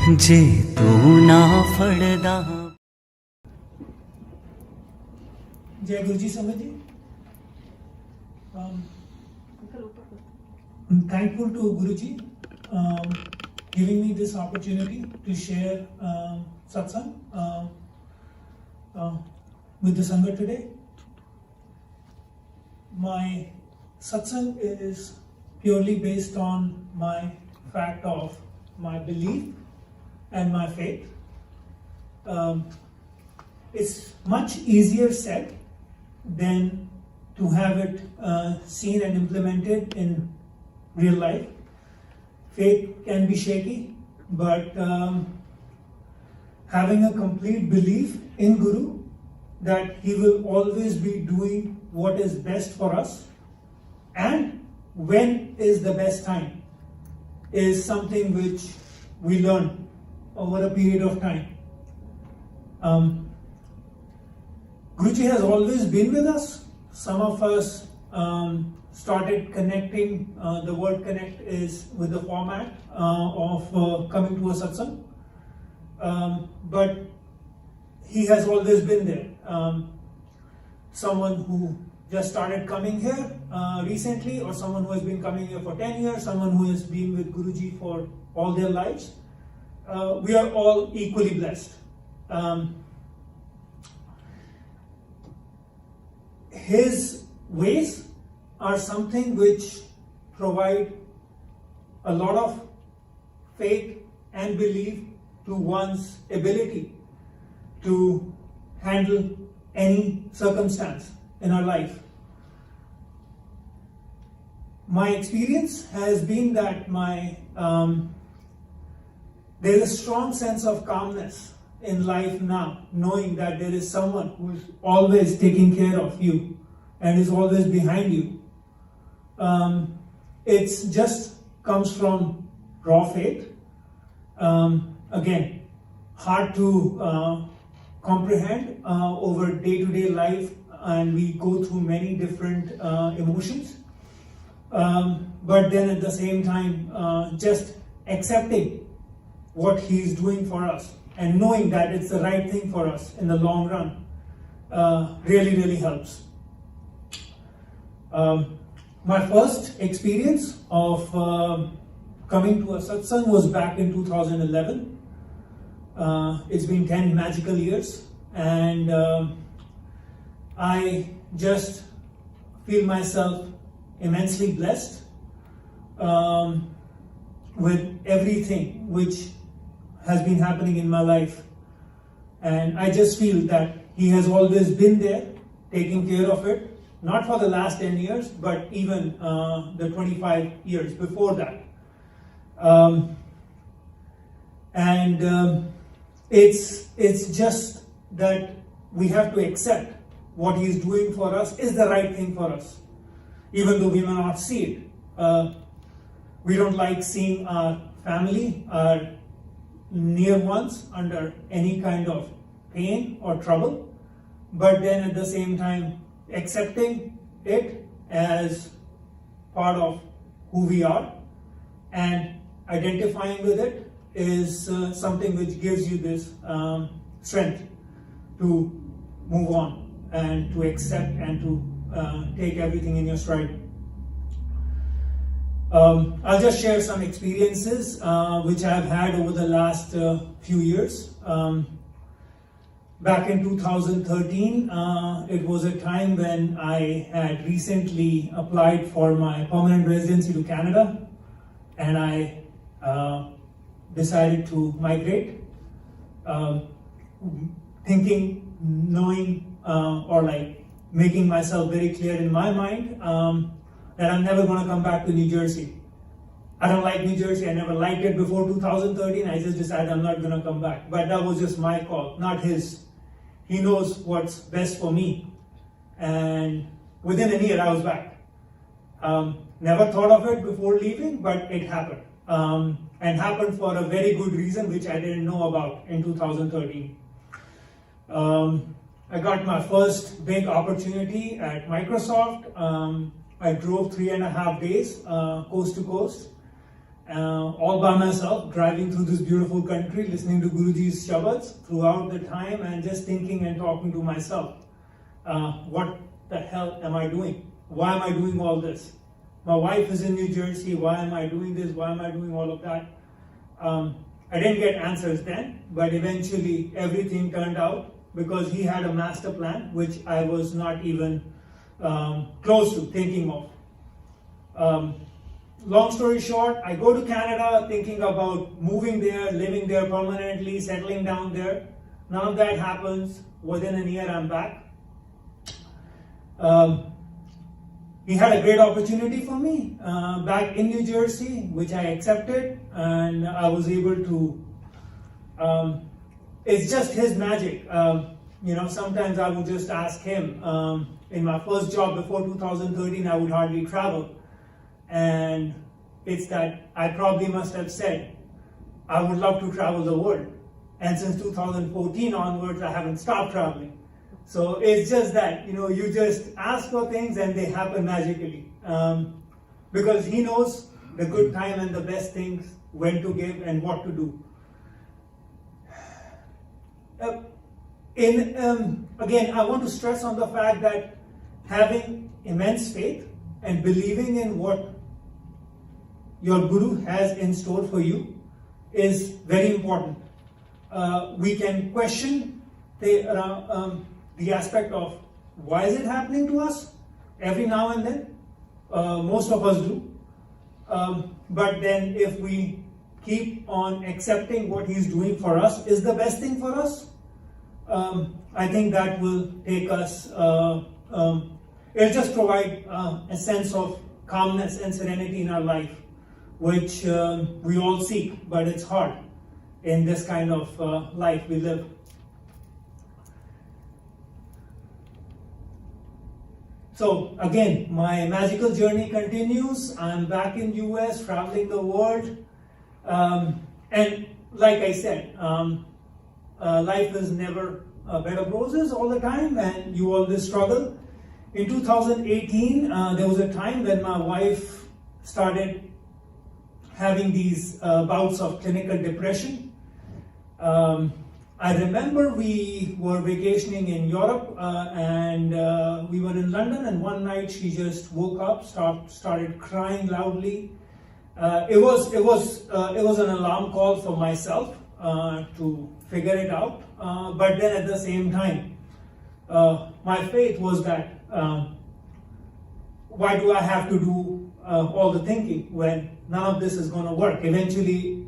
जे तू ना फड़दा। जय गुरुजी समझ जी। I'm thankful to Guruji giving me this opportunity to share Satsang with the Sangha today. My Satsang is purely based on my fact of my belief and my faith. It's much easier said than to have it seen and implemented in real life. Faith can be shaky, but having a complete belief in Guru that he will always be doing what is best for us and when is the best time is something which we learn over a period of time. Guruji has always been with us. Some of us started connecting, the word connect is with the format of coming to a satsang. But he has always been there. Someone who just started coming here recently, or someone who has been coming here for 10 years, someone who has been with Guruji for all their lives. We are all equally blessed. His ways are something which provide a lot of faith and belief to one's ability to handle any circumstance in our life. My experience has been that there is a strong sense of calmness in life now, knowing that there is someone who is always taking care of you and is always behind you. It just comes from raw faith. Again, hard to comprehend over day-to-day life, and we go through many different emotions. But then at the same time, just accepting what he's doing for us and knowing that it's the right thing for us in the long run really, really helps. My first experience of coming to a satsang was back in 2011. It's been 10 magical years, and I just feel myself immensely blessed with everything which has been happening in my life. And I just feel that he has always been there, taking care of it. Not for the last 10 years, but even the 25 years before that. It's just that we have to accept what he is doing for us is the right thing for us, even though we may not see it. We don't like seeing our family, our near ones under any kind of pain or trouble, but then at the same time, accepting it as part of who we are and identifying with it is something which gives you this strength to move on and to accept and to take everything in your stride. I'll just share some experiences which I've had over the last few years. Back in 2013, it was a time when I had recently applied for my permanent residency to Canada, and I decided to migrate, thinking, knowing, or like making myself very clear in my mind that I'm never going to come back to New Jersey. I don't like New Jersey. I never liked it before 2013. I just decided I'm not going to come back. But that was just my call, not his. He knows what's best for me. And within a year, I was back. Never thought of it before leaving, but it happened. And happened for a very good reason, which I didn't know about in 2013. I got my first big opportunity at Microsoft. I drove 3.5 days coast to coast. all by myself, driving through this beautiful country, listening to Guruji's shabads throughout the time, and just thinking and talking to myself, what the hell am I doing? Why am I doing all this? My wife is in New Jersey. Why am I doing this? Why am I doing all of that? I didn't get answers then, but eventually everything turned out because he had a master plan, which I was not even close to thinking of. Long story short, I go to Canada thinking about moving there, living there permanently, settling down there. None of that happens. Within a year, I'm back. He had a great opportunity for me back in New Jersey, which I accepted, and I was able to. It's just his magic. Sometimes I would just ask him. In my first job before 2013, I would hardly travel. And it's that I probably must have said, I would love to travel the world. And since 2014 onwards, I haven't stopped traveling. So it's just that, you just ask for things and they happen magically. Because he knows the good time and the best things, when to give and what to do. Again, I want to stress on the fact that having immense faith and believing in what your Guru has in store for you is very important. We can question the aspect of why is it happening to us every now and then. Most of us do. But then if we keep on accepting what he's doing for us is the best thing for us, I think that will take us, it'll just provide a sense of calmness and serenity in our life, which we all seek, but it's hard in this kind of life we live. So again, my magical journey continues. I'm back in US, traveling the world. And like I said, life is never a bed of roses all the time, and you always struggle. In 2018, there was a time when my wife started having these bouts of clinical depression. I remember we were vacationing in Europe and we were in London, and one night she just woke up, started crying loudly. It was an alarm call for myself to figure it out. But then at the same time, my faith was that why do I have to do all the thinking when none of this is going to work? Eventually,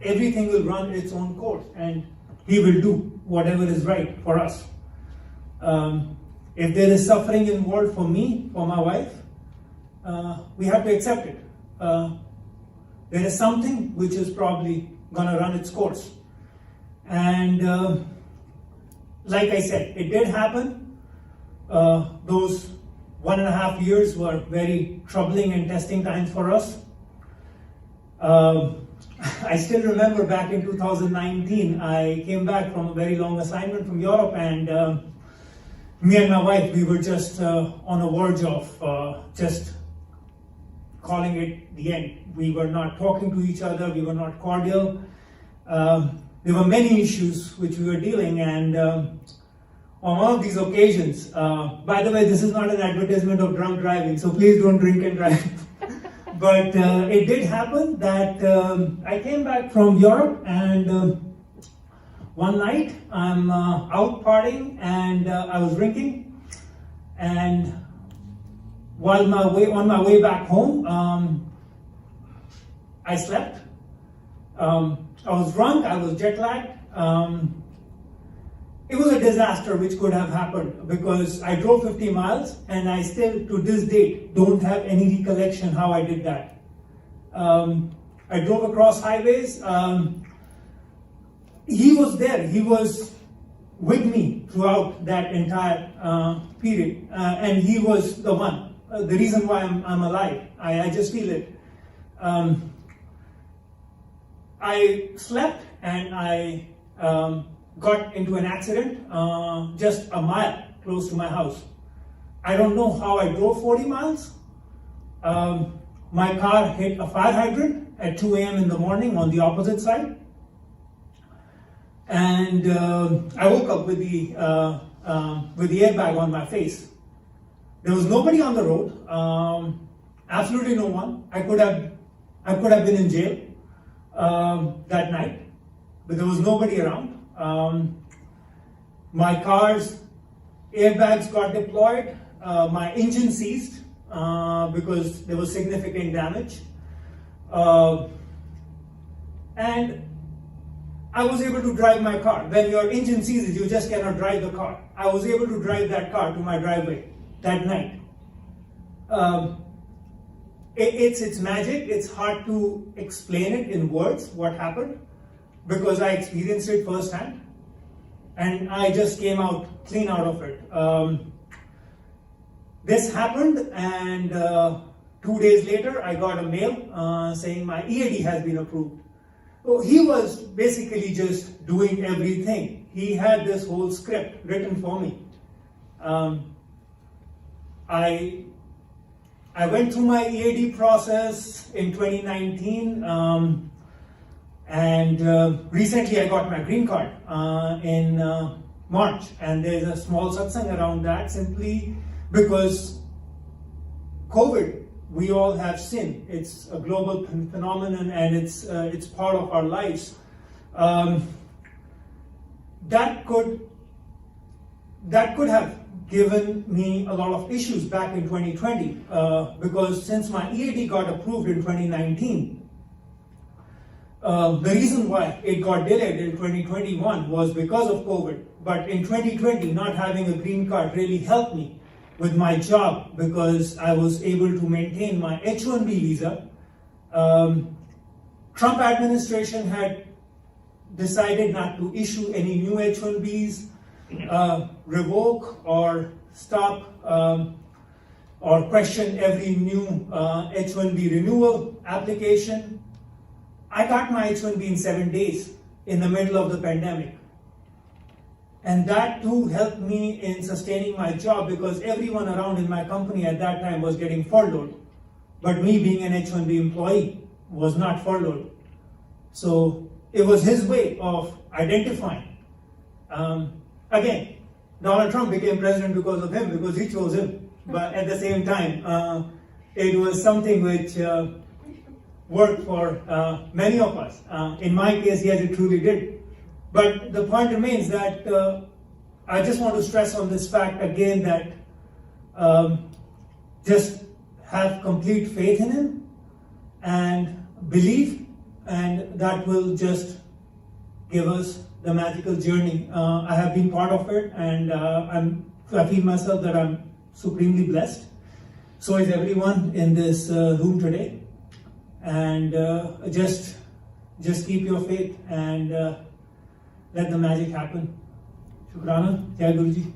everything will run its own course, and he will do whatever is right for us. If there is suffering involved for me, for my wife, we have to accept it. There is something which is probably going to run its course. And like I said, it did happen. Those 1.5 years were very troubling and testing times for us. I still remember back in 2019, I came back from a very long assignment from Europe, and me and my wife, we were just on a verge of just calling it the end. We were not talking to each other, we were not cordial. There were many issues which we were dealing, and on one of these occasions, by the way, this is not an advertisement of drunk driving, so please don't drink and drive. But it did happen that I came back from Europe, and one night I'm out partying, and I was drinking, and on my way back home, I slept. I was drunk, I was jet lagged. It was a disaster which could have happened because I drove 50 miles and I still to this date don't have any recollection how I did that. I drove across highways. He was there, he was with me throughout that entire period, and he was the one, the reason why I'm alive. I just feel it. I slept and I got into an accident just a mile close to my house. I don't know how I drove 40 miles. My car hit a fire hydrant at 2 a.m. in the morning on the opposite side. And I woke up with the airbag on my face. There was nobody on the road, absolutely no one. I could have been in jail that night, but there was nobody around. My car's airbags got deployed. My engine ceased because there was significant damage. And I was able to drive my car. When your engine seizes, you just cannot drive the car. I was able to drive that car to my driveway that night. It's magic. It's hard to explain it in words, what happened, because I experienced it firsthand. And I just came out clean out of it. This happened, and 2 days later, I got a mail saying my EAD has been approved. So he was basically just doing everything. He had this whole script written for me. I went through my EAD process in 2019, and recently I got my green card in March, and there's a small satsang around that simply because COVID, we all have sin. It's a global phenomenon, and it's part of our lives. That could have given me a lot of issues back in 2020 because since my EAD got approved in 2019, the reason why it got delayed in 2021 was because of COVID. But in 2020, not having a green card really helped me with my job because I was able to maintain my H-1B visa. Trump administration had decided not to issue any new H-1Bs, revoke or stop or question every new H-1B renewal application. I got my H-1B in 7 days in the middle of the pandemic. And that too helped me in sustaining my job because everyone around in my company at that time was getting furloughed. But me being an H-1B employee was not furloughed. So it was his way of identifying. Again, Donald Trump became president because of him, because he chose him. But at the same time, it was something which worked for many of us. In my case, yes, it truly did. But the point remains that I just want to stress on this fact again that just have complete faith in him and believe, and that will just give us the magical journey. I have been part of it, and I feel myself that I'm supremely blessed. So is everyone in this room today. And just keep your faith and let the magic happen. Shukrana. Jai Guruji.